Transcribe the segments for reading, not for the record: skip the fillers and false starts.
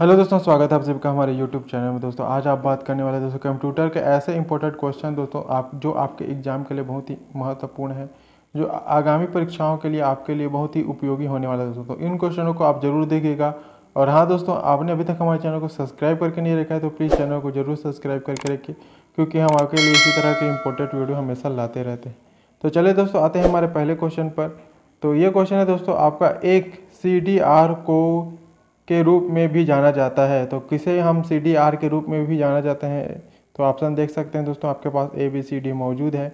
Hello दोस्तों, स्वागत है आप सभी का हमारे यूट्यूब चैनल में। दोस्तों आज आप बात करने वाले दोस्तों कंप्यूटर के ऐसे इंपॉर्टेंट क्वेश्चन दोस्तों जो आपके एग्जाम के लिए बहुत ही महत्वपूर्ण है, जो आगामी परीक्षाओं के लिए आपके लिए बहुत ही उपयोगी होने वाला है दोस्तों। तो इन क्वेश्चनों को आप जरूर देखिएगा। और हाँ दोस्तों, आपने अभी तक हमारे चैनल को सब्सक्राइब करके नहीं रखा है तो प्लीज़ चैनल को जरूर सब्सक्राइब करके रखिए, क्योंकि हम आपके लिए इसी तरह के इंपॉर्टेंट वीडियो हमेशा लाते रहते हैं। तो चलिए दोस्तों, आते हैं हमारे पहले क्वेश्चन पर। तो ये क्वेश्चन है दोस्तों आपका, एक CDR को के रूप में भी जाना जाता है, तो किसे हम CDR के रूप में भी जाना जाते हैं? तो ऑप्शन देख सकते हैं दोस्तों, आपके पास ABCD मौजूद है।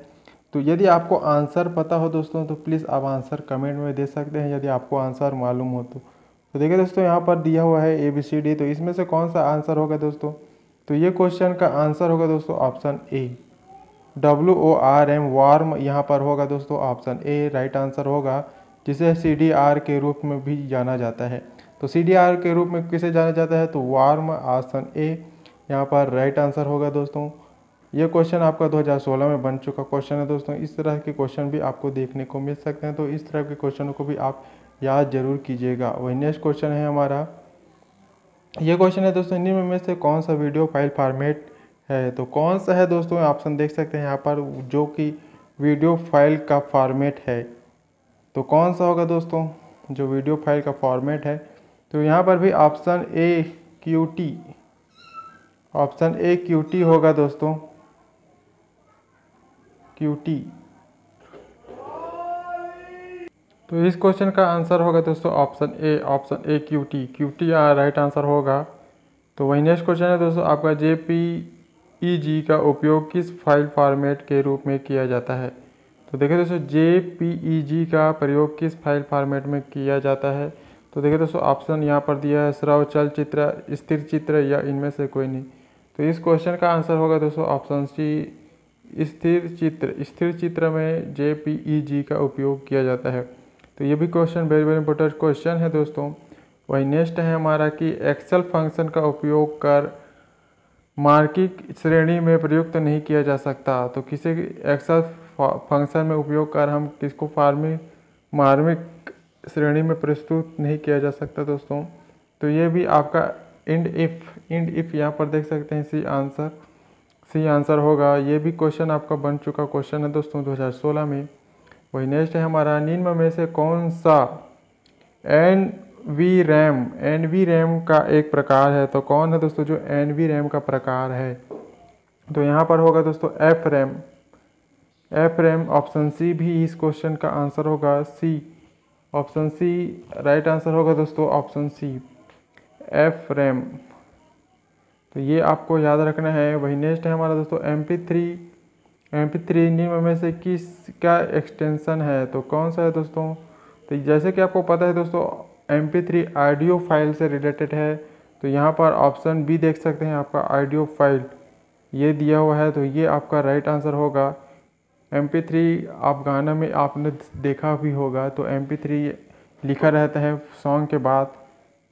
तो यदि आपको आंसर पता हो दोस्तों तो प्लीज़ आप आंसर कमेंट में दे सकते हैं, यदि आपको आंसर मालूम हो तो देखिए दोस्तों, यहाँ पर दिया हुआ है ABCD। तो इसमें से कौन सा आंसर होगा दोस्तों? तो ये क्वेश्चन का आंसर होगा दोस्तों ऑप्शन ए, WORM, वार्म यहाँ पर होगा दोस्तों। ऑप्शन ए राइट आंसर होगा, जिसे CDR के रूप में भी जाना जाता है। तो CDR के रूप में किसे जाना जाता है? तो वार्म, ऑप्शन ए यहाँ पर राइट आंसर होगा दोस्तों। ये क्वेश्चन आपका 2016 में बन चुका क्वेश्चन है दोस्तों। इस तरह के क्वेश्चन भी आपको देखने को मिल सकते हैं, तो इस तरह के क्वेश्चनों को भी आप याद जरूर कीजिएगा। वही नेक्स्ट क्वेश्चन है हमारा, ये क्वेश्चन है दोस्तों, निम्न में से कौन सा वीडियो फाइल फॉर्मेट है? तो कौन सा है दोस्तों? ऑप्शन देख सकते हैं यहाँ पर, जो कि वीडियो फाइल का फॉर्मेट है। तो कौन सा होगा दोस्तों जो वीडियो फाइल का फॉर्मेट है? तो यहाँ पर भी option A QT, option A QT होगा दोस्तों, QT। तो इस क्वेश्चन का आंसर होगा दोस्तों option A QT right answer होगा। तो वही नेक्स्ट क्वेश्चन है दोस्तों आपका, JPEG का उपयोग किस फाइल फॉर्मेट के रूप में किया जाता है? तो देखिए दोस्तों, JPEG का प्रयोग किस फाइल फॉर्मेट में किया जाता है? तो देखिए दोस्तों, ऑप्शन यहाँ पर दिया है, श्रव्य, चलचित्र, स्थिर चित्र या इनमें से कोई नहीं। तो इस क्वेश्चन का आंसर होगा दोस्तों ऑप्शन सी, स्थिर चित्र। स्थिर चित्र में JPEG का उपयोग किया जाता है। तो ये भी question very very important question है दोस्तों। वही नेक्स्ट है हमारा कि एक्सेल फंक्शन का उपयोग कर मार्किक श्रेणी में प्रयुक्त नहीं किया जा सकता। तो किसी एक्सेल फंक्शन में उपयोग कर हम किसको मार्मिक श्रेणी में प्रस्तुत नहीं किया जा सकता दोस्तों। तो ये भी आपका इंड इफ यहाँ पर देख सकते हैं, सी आंसर होगा। ये भी क्वेश्चन आपका बन चुका क्वेश्चन है दोस्तों 2016 में। वही नेक्स्ट है हमारा, निम्न में से कौन सा NVRAM का एक प्रकार है? तो कौन है दोस्तों जो NVRAM का प्रकार है? तो यहाँ पर होगा दोस्तों FRAM। ऑप्शन सी भी इस क्वेश्चन का आंसर होगा, सी, ऑप्शन सी राइट आंसर होगा दोस्तों, ऑप्शन सी FRAM। तो ये आपको याद रखना है। वही नेक्स्ट है हमारा दोस्तों, MP3 निम्न में से किसका एक्सटेंशन है? तो कौन सा है दोस्तों? तो जैसे कि आपको पता है दोस्तों, MP3 ऑडियो फाइल से रिलेटेड है। तो यहाँ पर ऑप्शन बी देख सकते हैं, आपका ऑडियो फाइल ये दिया हुआ है, तो ये आपका राइट आंसर होगा। MP3 आप गाना में आपने देखा भी होगा, तो MP3 लिखा रहता है सॉन्ग के बाद।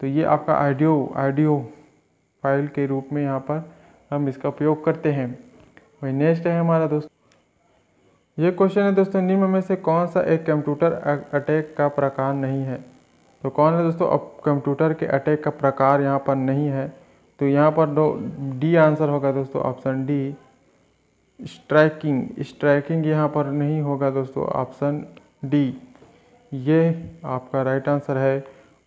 तो ये आपका ऑडियो फाइल के रूप में यहाँ पर हम इसका उपयोग करते हैं। वही नेक्स्ट है हमारा दोस्तों, ये क्वेश्चन है दोस्तों, निम्न में से कौन सा एक कंप्यूटर अटैक का प्रकार नहीं है? तो कौन है दोस्तों अब कंप्यूटर के अटैक का प्रकार यहाँ पर नहीं है? तो यहाँ पर डी आंसर होगा दोस्तों, ऑप्शन डी, स्ट्राइकिंग यहाँ पर नहीं होगा दोस्तों, ऑप्शन डी ये आपका राइट आंसर है।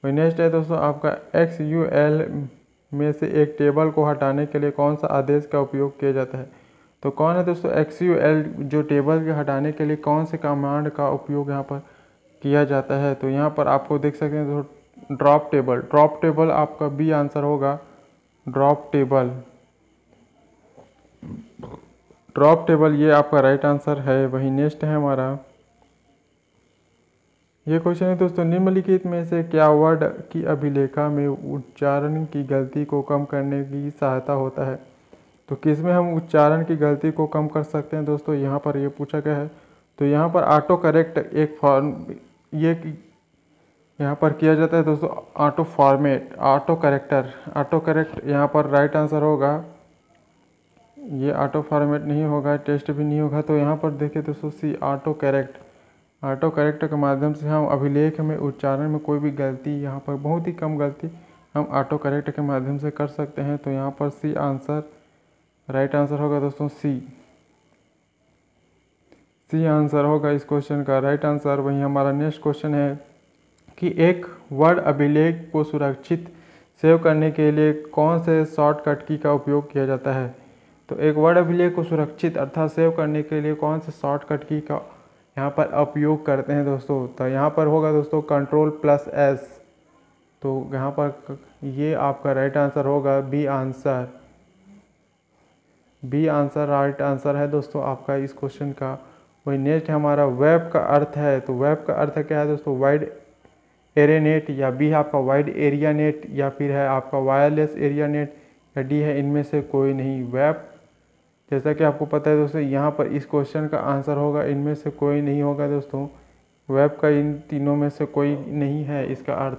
वही नेक्स्ट है दोस्तों आपका, XUL में से एक टेबल को हटाने के लिए कौन सा आदेश का उपयोग किया जाता है? तो कौन है दोस्तों XUL जो टेबल के हटाने के लिए कौन से कमांड का उपयोग यहाँ पर किया जाता है? तो यहाँ पर आपको देख सकते हैं तो ड्रॉप टेबल आपका बी आंसर होगा, ड्रॉप टेबल ये आपका राइट आंसर है। वही नेक्स्ट है हमारा, ये क्वेश्चन है दोस्तों, निम्नलिखित में से क्या वर्ड की अभिलेखा में उच्चारण की गलती को कम करने की सहायता होता है? तो किस में हम उच्चारण की गलती को कम कर सकते हैं दोस्तों, यहाँ पर ये पूछा गया है। तो यहाँ पर ऑटो करेक्ट एक फॉर्म ये यहाँ पर किया जाता है दोस्तों, ऑटो करेक्ट यहाँ पर राइट आंसर होगा। ये ऑटो फॉर्मेट नहीं होगा, टेस्ट भी नहीं होगा। तो यहाँ पर देखिए दोस्तों, सी ऑटो करेक्ट के माध्यम से हम अभिलेख में उच्चारण में कोई भी गलती, यहाँ पर बहुत ही कम गलती हम ऑटो करेक्ट के माध्यम से कर सकते हैं। तो यहाँ पर सी आंसर राइट आंसर होगा दोस्तों, सी आंसर होगा इस क्वेश्चन का राइट आंसर। वहीं हमारा नेक्स्ट क्वेश्चन है कि एक वर्ड अभिलेख को सुरक्षित सेव करने के लिए कौन से शॉर्टकट की का उपयोग किया जाता है। तो एक वर्ड अभिलेख को सुरक्षित अर्थात सेव करने के लिए कौन से शॉर्टकट की का यहाँ पर उपयोग करते हैं दोस्तों। तो यहाँ पर होगा दोस्तों Ctrl+S। तो यहाँ पर ये आपका राइट आंसर होगा बी आंसर राइट आंसर है दोस्तों आपका इस क्वेश्चन का। वही नेक्स्ट हमारा वेब का अर्थ है। तो वेब का अर्थ क्या है दोस्तों, वाइड एरे नेट, या बी है आपका वाइड एरिया नेट, या फिर है आपका वायरलेस एरिया नेट, या डी है इनमें से कोई नहीं। वेब जैसा कि आपको पता है दोस्तों, यहाँ पर इस क्वेश्चन का आंसर होगा इनमें से कोई नहीं होगा दोस्तों। वेब का इन तीनों में से कोई नहीं है इसका अर्थ।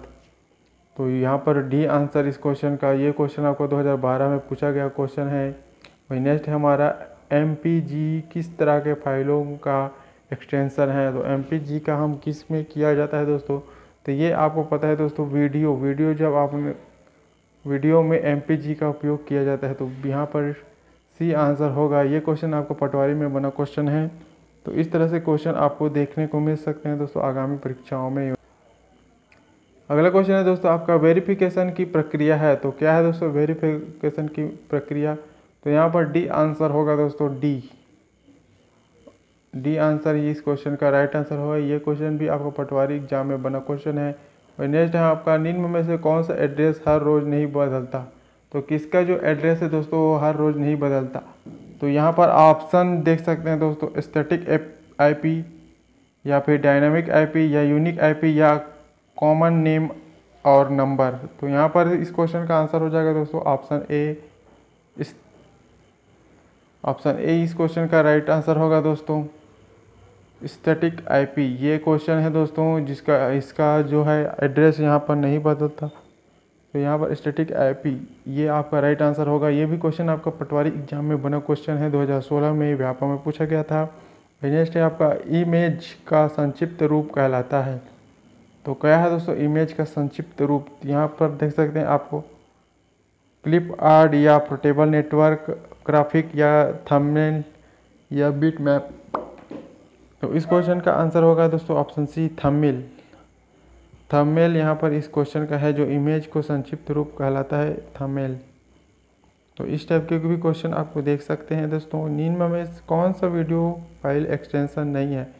तो यहाँ पर डी आंसर इस क्वेश्चन का। ये क्वेश्चन आपको 2012 में पूछा गया क्वेश्चन है। वही नेक्स्ट है हमारा MPG किस तरह के फाइलों का एक्सटेंशन है। तो MPG का हम किस में किया जाता है दोस्तों, तो ये आपको पता है दोस्तों, वीडियो जब आपने वीडियो में MPG का उपयोग किया जाता है। तो यहाँ पर सी आंसर होगा। ये क्वेश्चन आपको पटवारी में बना क्वेश्चन है। तो इस तरह से क्वेश्चन आपको देखने को मिल सकते हैं दोस्तों आगामी परीक्षाओं में। अगला क्वेश्चन है दोस्तों आपका वेरिफिकेशन की प्रक्रिया है। तो क्या है दोस्तों वेरिफिकेशन की प्रक्रिया, तो यहाँ पर डी आंसर होगा दोस्तों, डी आंसर ही इस क्वेश्चन का राइट आंसर होगा। ये क्वेश्चन भी आपको पटवारी एग्जाम में बना क्वेश्चन है। और नेक्स्ट है आपका निम्न में से कौन सा एड्रेस हर रोज़ नहीं बदलता। तो किसका जो एड्रेस है दोस्तों वो हर रोज़ नहीं बदलता। तो यहाँ पर ऑप्शन देख सकते हैं दोस्तों, स्टैटिक IP, या फिर डायनामिक IP, या यूनिक IP, या कॉमन नेम और नंबर। तो यहाँ पर इस क्वेश्चन का आंसर हो जाएगा दोस्तों ऑप्शन ए इस क्वेश्चन का राइट आंसर होगा दोस्तों, स्टैटिक IP। ये क्वेश्चन है दोस्तों इसका जो है एड्रेस यहाँ पर नहीं बदलता। तो यहाँ पर स्टैटिक IP ये आपका राइट आंसर होगा। ये भी क्वेश्चन आपका पटवारी एग्जाम में बना क्वेश्चन है, 2016 में व्यापक में पूछा गया था। नेक्स्ट है आपका इमेज का संक्षिप्त रूप कहलाता है। तो क्या है दोस्तों इमेज का संक्षिप्त रूप, यहाँ पर देख सकते हैं आपको क्लिप आर्ट, या पोर्टेबल नेटवर्क ग्राफिक, या थंबनेल, या बिट मैप। तो इस क्वेश्चन का आंसर होगा दोस्तों ऑप्शन सी, थंबनेल यहाँ पर इस क्वेश्चन का है। जो इमेज को संक्षिप्त रूप कहलाता है थंबनेल। तो इस टाइप के भी क्वेश्चन आपको देख सकते हैं दोस्तों। निम्न में कौन सा वीडियो फाइल एक्सटेंशन नहीं है।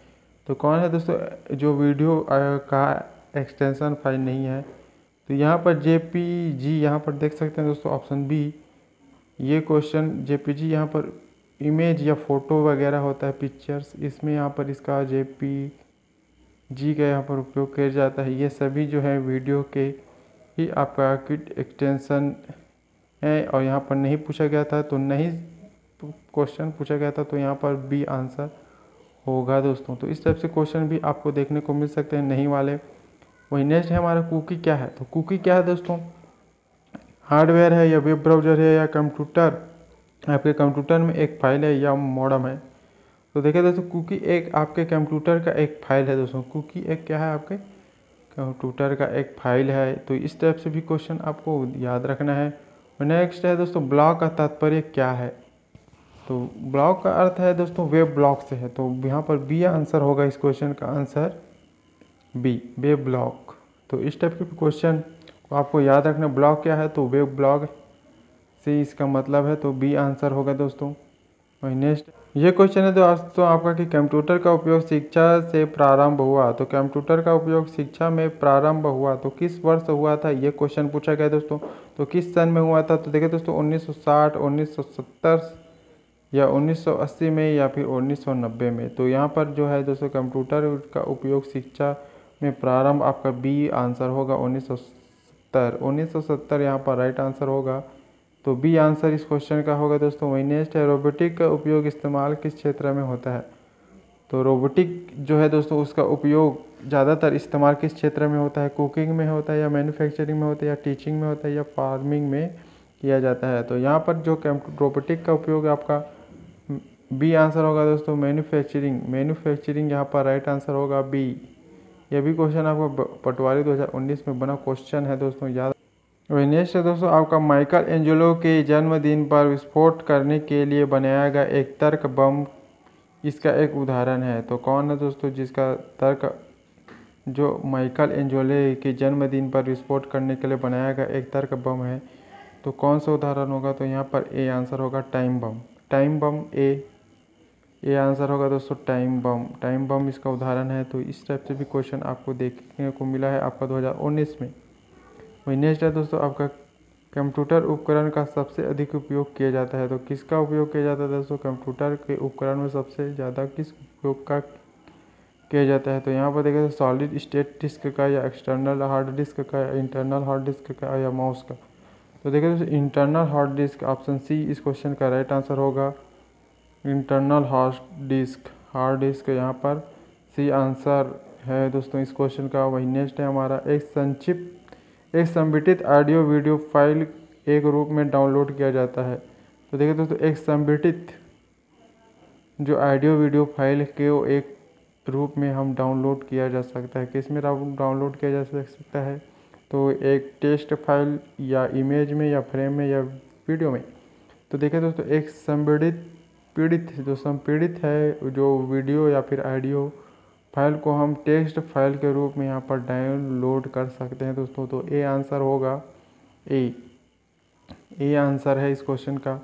तो कौन है दोस्तों जो वीडियो का एक्सटेंशन फाइल नहीं है। तो यहाँ पर JPG यहाँ पर देख सकते हैं दोस्तों ऑप्शन बी। ये क्वेश्चन JPG यहाँ पर इमेज या फोटो वगैरह होता है पिक्चर्स, इसमें यहाँ पर इसका JPG का यहाँ पर उपयोग किया जाता है। ये सभी जो है वीडियो के ही आपका क्विक एक्सटेंशन है। और यहाँ पर नहीं पूछा गया था, तो नहीं क्वेश्चन पूछा गया था, तो यहाँ पर बी आंसर होगा दोस्तों। तो इस टाइप से क्वेश्चन भी आपको देखने को मिल सकते हैं नहीं वाले। वही नेक्स्ट है हमारा कुकी क्या है। तो कुकी क्या है दोस्तों, हार्डवेयर है, या वेब ब्राउज़र है, या कंप्यूटर, आपके कंप्यूटर में एक फाइल है, या मॉडम है। तो देखिए दोस्तों कुकी एक आपके कंप्यूटर का एक फाइल है दोस्तों। कुकी एक क्या है, आपके कंप्यूटर का एक फाइल है। तो इस टाइप से भी क्वेश्चन आपको याद रखना है। और नेक्स्ट है दोस्तों ब्लॉक का तात्पर्य क्या है। तो ब्लॉक का अर्थ है दोस्तों वेब ब्लॉक से है। तो यहाँ पर बी आंसर होगा इस क्वेश्चन का आंसर बी, वेब ब्लॉक। तो इस टाइप के क्वेश्चन को आपको याद रखना, ब्लॉक क्या है तो वेब ब्लॉक से इसका मतलब है। तो बी आंसर होगा दोस्तों। वही नेक्स्ट ये क्वेश्चन है दोस्तों आपका कि कंप्यूटर का उपयोग शिक्षा से प्रारंभ हुआ। तो कंप्यूटर का उपयोग शिक्षा में प्रारंभ हुआ तो किस वर्ष हुआ था, ये क्वेश्चन पूछा गया दोस्तों। तो किस सन में हुआ था। तो देखिए दोस्तों 1960, 1970 या 1980 में, या फिर 1990 में। तो यहाँ पर जो है दोस्तों कंप्यूटर का उपयोग शिक्षा में प्रारंभ आपका बी आंसर होगा 1970 यहाँ पर राइट आंसर होगा। तो बी आंसर इस क्वेश्चन का होगा दोस्तों। वही नेक्स्ट है रोबोटिक का उपयोग इस्तेमाल किस क्षेत्र में होता है। तो रोबोटिक जो है दोस्तों उसका उपयोग ज़्यादातर इस्तेमाल किस क्षेत्र में होता है, कुकिंग में होता है, या मैन्युफैक्चरिंग में होता है, या टीचिंग में होता है, या फार्मिंग में किया जाता है। तो यहाँ पर जो रोबोटिक का उपयोग आपका बी आंसर होगा दोस्तों, मैन्युफैक्चरिंग यहाँ पर राइट आंसर होगा बी। यह भी क्वेश्चन आपको पटवारी 2019 में बना क्वेश्चन है दोस्तों, याद। वही नेक्स्ट है दोस्तों आपका माइकल एंजेलो के जन्मदिन पर विस्फोट करने के लिए बनाया गया एक तर्क बम इसका एक उदाहरण है। तो कौन है दोस्तों जिसका तर्क जो माइकल एंजेलो के जन्मदिन पर विस्फोट करने के लिए बनाया गया एक तर्क बम है, तो कौन सा उदाहरण होगा? तो यहाँ पर ए आंसर होगा time bomb. Time bomb A answer होगा दोस्तों टाइम बम। टाइम बम इसका उदाहरण है। तो इस टाइप से भी क्वेश्चन आपको देखने को मिला है आपका 2019 में। वही नेक्स्ट है दोस्तों आपका कंप्यूटर उपकरण का सबसे अधिक उपयोग किया जाता है। तो किसका उपयोग किया जाता है दोस्तों? कंप्यूटर के उपकरण में सबसे ज़्यादा किस उपयोग का किया जाता है? तो यहाँ पर देखिए सॉलिड स्टेट डिस्क का या एक्सटर्नल हार्ड डिस्क का या इंटरनल हार्ड डिस्क का या माउस का। तो देखिए दोस्तों internal hard disk option C इस क्वेश्चन का राइट आंसर होगा। इंटरनल हार्ड डिस्क यहाँ पर सी आंसर है दोस्तों इस क्वेश्चन का। वही नेक्स्ट है हमारा एक संगठित ऑडियो वीडियो फाइल एक रूप में डाउनलोड किया जाता है। तो देखिए दोस्तों एक संगठित जो ऑडियो वीडियो फाइल के एक रूप में हम डाउनलोड किया जा सकता है। किस में डाउनलोड किया जा सकता है? तो एक टेक्स्ट फाइल या इमेज में या फ्रेम में या वीडियो में। तो देखिए दोस्तों एक संपीड़ित है जो वीडियो या फिर ऑडियो फाइल को हम टेक्स्ट फाइल के रूप में यहाँ पर डाउनलोड कर सकते हैं दोस्तों। तो ए आंसर होगा ए आंसर है इस क्वेश्चन का।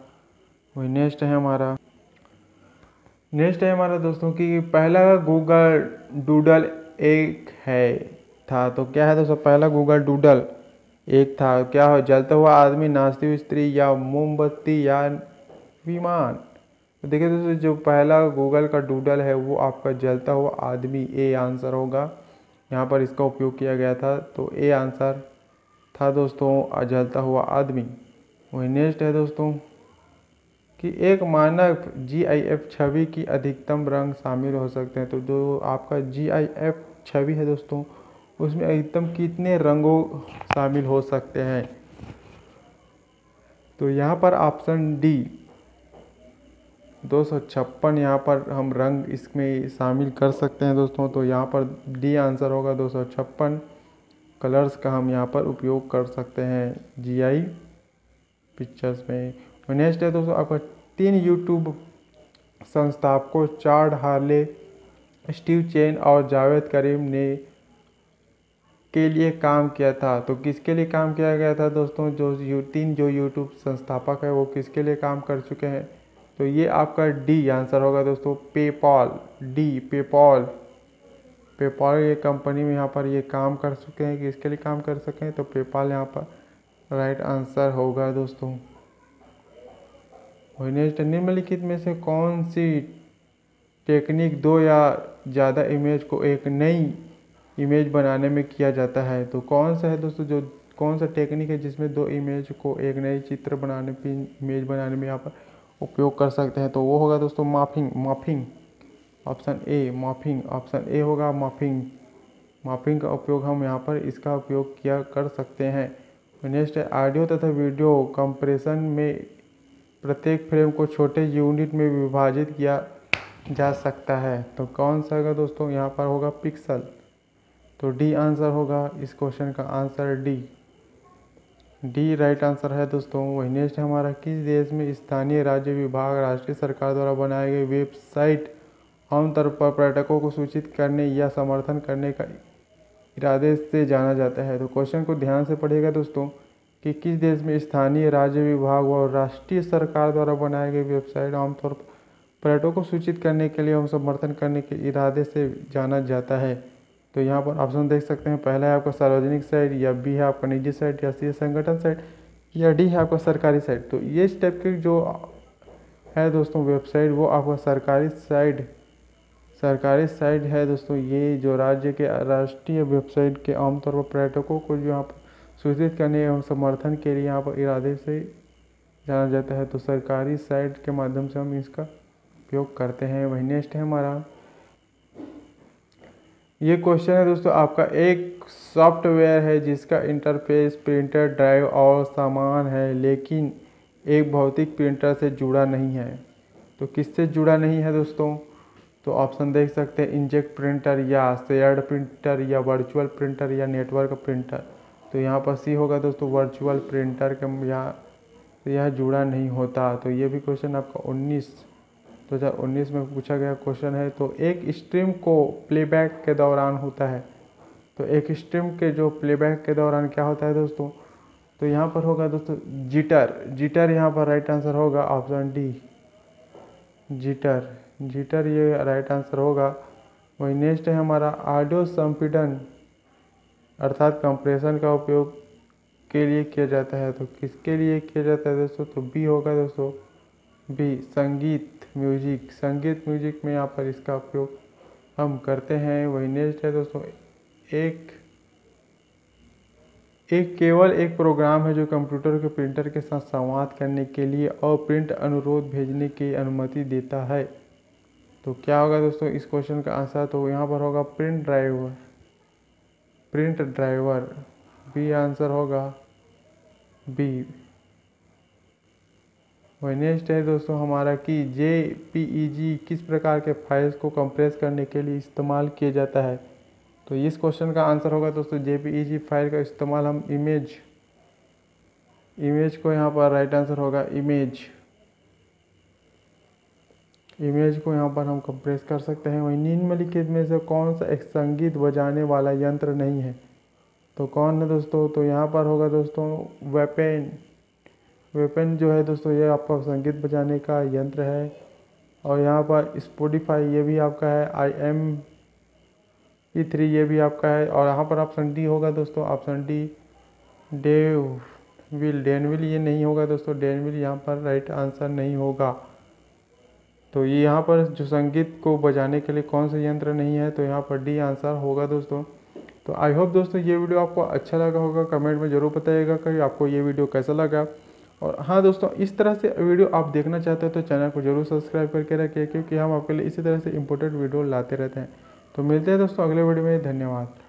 वही नेक्स्ट है हमारा दोस्तों कि पहला गूगल डूडल एक है था। तो क्या है दोस्तों पहला गूगल डूडल एक था? क्या हो? जलता हुआ आदमी, नाचती हुई स्त्री या मोमबत्ती या विमान। तो देखिए दोस्तों जो पहला गूगल का डूडल है वो आपका जलता हुआ आदमी ए आंसर होगा। यहाँ पर इसका उपयोग किया गया था। तो ए आंसर था दोस्तों जलता हुआ आदमी। वही नेक्स्ट है दोस्तों कि एक मानक GIF छवि की अधिकतम रंग शामिल हो सकते हैं। तो जो आपका GIF छवि है दोस्तों उसमें अधिकतम कितने रंगों शामिल हो सकते हैं? तो यहाँ पर ऑप्शन डी 256 यहाँ पर हम रंग इसमें शामिल कर सकते हैं दोस्तों। तो यहाँ पर डी आंसर होगा 256 कलर्स का हम यहाँ पर उपयोग कर सकते हैं GI पिक्चर्स में। नेक्स्ट है दोस्तों आपका 3 यूट्यूब संस्थापकों चार्ड हार्ले, स्टीव चेन और जावेद करीम ने के लिए काम किया था। तो किसके लिए काम किया गया था दोस्तों? जो यूट्यूब संस्थापक है वो किसके लिए काम कर चुके हैं? तो ये आपका डी आंसर होगा दोस्तों पेपॉल। पेपॉल ये कंपनी में यहाँ पर ये काम कर चुके हैं। किसके लिए काम कर सकें? तो पेपॉल यहाँ पर राइट आंसर होगा दोस्तों। नेक्स्ट निम्नलिखित में से कौन सी टेक्निक 2 या ज़्यादा इमेज को एक नई इमेज बनाने में किया जाता है? तो कौन सा है दोस्तों कौन सा टेक्निक है जिसमें 2 इमेज को एक नई इमेज बनाने में यहाँ पर उपयोग कर सकते हैं? तो वो होगा दोस्तों मॉर्फिंग। ऑप्शन ए होगा मॉर्फिंग का उपयोग हम यहाँ पर इसका उपयोग कर सकते हैं। नेक्स्ट है ऑडियो तथा वीडियो कंप्रेशन में प्रत्येक फ्रेम को छोटे यूनिट में विभाजित किया जा सकता है। तो कौन सा होगा दोस्तों? यहाँ पर होगा पिक्सल। तो डी आंसर होगा इस क्वेश्चन का आंसर डी राइट आंसर है दोस्तों। वही नेक्स्ट है हमारा किस देश में स्थानीय राज्य विभाग राष्ट्रीय सरकार द्वारा बनाए गए वेबसाइट आमतौर पर पर्यटकों को सूचित करने या समर्थन करने का इरादे से जाना जाता है? तो क्वेश्चन को ध्यान से पढ़िएगा दोस्तों कि किस देश में स्थानीय राज्य विभाग और राष्ट्रीय सरकार द्वारा बनाए गए वेबसाइट आमतौर पर पर्यटकों को सूचित करने के लिए एवं समर्थन करने के इरादे से जाना जाता है? तो यहाँ पर ऑप्शन देख सकते हैं। पहला है आपका सार्वजनिक साइट, या बी है आपका निजी साइट, या सी है संगठन साइट, या डी है आपका सरकारी साइट। तो ये स्टेप के जो है दोस्तों वेबसाइट वो आपका सरकारी साइट है दोस्तों। ये जो राज्य के राष्ट्रीय वेबसाइट के आमतौर पर पर्यटकों को जो यहाँ पर सूचित करने एवं समर्थन के लिए यहाँ पर इरादे से जाना जाता है। तो सरकारी साइट के माध्यम से हम इसका उपयोग करते हैं। वही नेक्स्ट है हमारा ये क्वेश्चन है दोस्तों आपका एक सॉफ्टवेयर है जिसका इंटरफेस प्रिंटर ड्राइव और सामान है लेकिन एक भौतिक प्रिंटर से जुड़ा नहीं है। तो किससे जुड़ा नहीं है दोस्तों? तो ऑप्शन देख सकते हैं इंजेक्ट प्रिंटर, या शेयर्ड प्रिंटर, या वर्चुअल प्रिंटर, या नेटवर्क प्रिंटर। तो यहाँ पर सी होगा दोस्तों वर्चुअल प्रिंटर के यहाँ यह जुड़ा नहीं होता। तो ये भी क्वेश्चन आपका 2019 में पूछा गया क्वेश्चन है। तो एक स्ट्रीम को प्लेबैक के दौरान होता है, तो एक स्ट्रीम के जो प्लेबैक के दौरान क्या होता है दोस्तों, तो यहाँ पर होगा दोस्तों जिटर यहाँ पर राइट आंसर होगा ऑप्शन डी, जिटर ये राइट आंसर होगा। वही नेक्स्ट है हमारा ऑडियो संपीड़न अर्थात कंप्रेशन का उपयोग के लिए किया जाता है, तो किसके लिए किया जाता है दोस्तों, तो बी होगा दोस्तों, बी संगीत म्यूजिक में यहाँ पर इसका उपयोग हम करते हैं। वही नेक्स्ट है दोस्तों, केवल एक प्रोग्राम है जो कंप्यूटर के प्रिंटर के साथ संवाद करने के लिए और प्रिंट अनुरोध भेजने की अनुमति देता है। तो क्या होगा दोस्तों इस क्वेश्चन का आंसर, तो यहाँ पर होगा प्रिंट ड्राइवर, बी आंसर होगा बी। वही नेक्स्ट है दोस्तों हमारा कि JPEG किस प्रकार के फाइल्स को कंप्रेस करने के लिए इस्तेमाल किया जाता है। तो इस क्वेश्चन का आंसर होगा दोस्तों JPEG फाइल का इस्तेमाल हम इमेज को यहाँ पर राइट आंसर होगा इमेज को यहाँ पर हम कंप्रेस कर सकते हैं। वहीं निम्नलिखित में से कौन सा एक संगीत बजाने वाला यंत्र नहीं है, तो कौन है दोस्तों, तो यहाँ पर होगा दोस्तों वेपन जो है दोस्तों ये आपका संगीत बजाने का यंत्र है। और यहाँ पर स्पॉटिफाई ये भी आपका है, IME3 ये भी आपका है। और यहाँ पर ऑप्शन डी होगा दोस्तों, ऑप्शन डी डेनविल ये नहीं होगा दोस्तों, डेनविल यहाँ पर राइट आंसर नहीं होगा। तो ये यहाँ पर जो संगीत को बजाने के लिए कौन सा यंत्र नहीं है, तो यहाँ पर डी आंसर होगा दोस्तों। तो आई होप दोस्तों ये वीडियो आपको अच्छा लगा होगा, कमेंट में ज़रूर बताइएगा कि आपको ये वीडियो कैसा लगा। और हाँ दोस्तों, इस तरह से वीडियो आप देखना चाहते हैं तो चैनल को जरूर सब्सक्राइब करके रखिए, क्योंकि हम आपके लिए इसी तरह से इंपॉर्टेंट वीडियो लाते रहते हैं। तो मिलते हैं दोस्तों अगले वीडियो में, धन्यवाद।